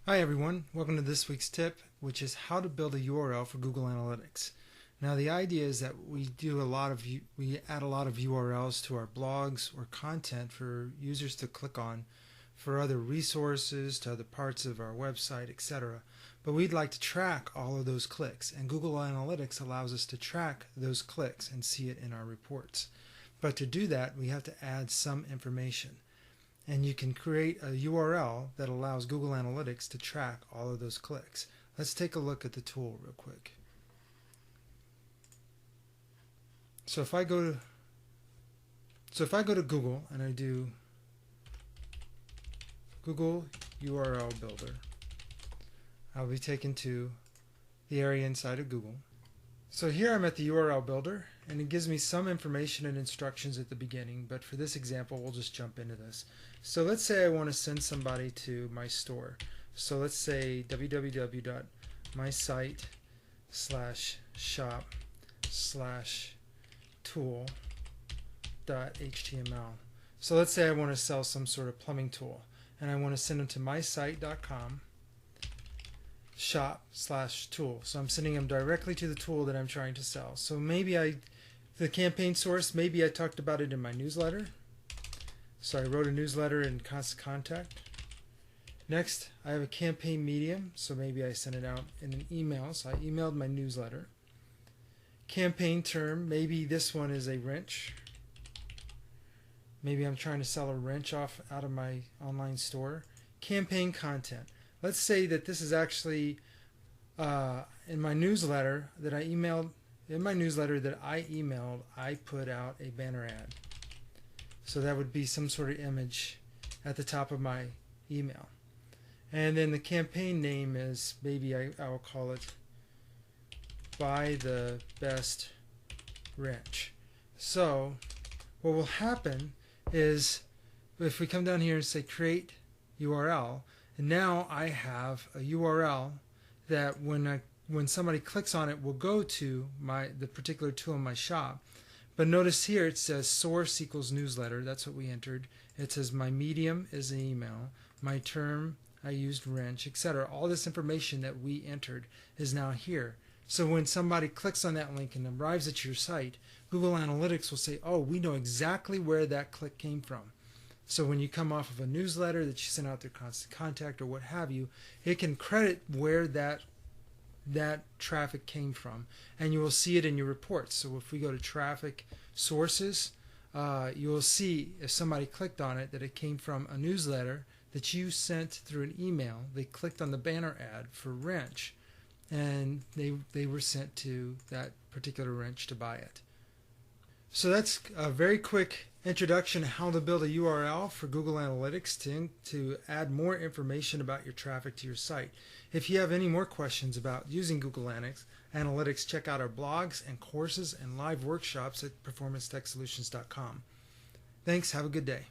Hi everyone, welcome to this week's tip, which is how to build a URL for Google Analytics. Now the idea is that we add a lot of URLs to our blogs or content for users to click on for other resources, to other parts of our website, etc. But we'd like to track all of those clicks, and Google Analytics allows us to track those clicks and see it in our reports. But to do that, we have to add some information. And you can create a URL that allows Google Analytics to track all of those clicks. Let's take a look at the tool real quick. So if I go to Google and I do Google URL Builder, I'll be taken to the area inside of Google. So here I'm at the URL Builder, and it gives me some information and instructions at the beginning, but for this example we'll just jump into this. So let's say I want to send somebody to my store. So let's say www.mysite/shop/tool.html. So let's say I want to sell some sort of plumbing tool, and I want to send them to mysite.com shop/tool. So I'm sending them directly to the tool that I'm trying to sell. So maybe the campaign source, maybe I talked about it in my newsletter. So I wrote a newsletter in Constant Contact. Next, I have a campaign medium, so maybe I sent it out in an email. So I emailed my newsletter. Campaign term, maybe this one is a wrench. Maybe I'm trying to sell a wrench out of my online store. Campaign content. Let's say that this is actually in my newsletter that I emailed. In my newsletter that I emailed, I put out a banner ad. So that would be some sort of image at the top of my email. And then the campaign name is, maybe I'll call it Buy the Best Wrench. So what will happen is if we come down here and say create URL, and now I have a URL that when somebody clicks on it will go to the particular tool in my shop. But notice here it says source equals newsletter. That's what we entered. It says my medium is an email. My term, I used wrench, etc. All this information that we entered is now here. So when somebody clicks on that link and arrives at your site, Google Analytics will say, oh, we know exactly where that click came from. So when you come off of a newsletter that you sent out through Constant Contact or what have you, it can credit where that traffic came from, and you will see it in your reports. So if we go to traffic sources, you will see if somebody clicked on it that it came from a newsletter that you sent through an email. They clicked on the banner ad for wrench, and they were sent to that particular wrench to buy it. So that's a very quick introduction to how to build a URL for Google Analytics to add more information about your traffic to your site. If you have any more questions about using Google Analytics, check out our blogs and courses and live workshops at performancetechsolutions.com. Thanks, have a good day.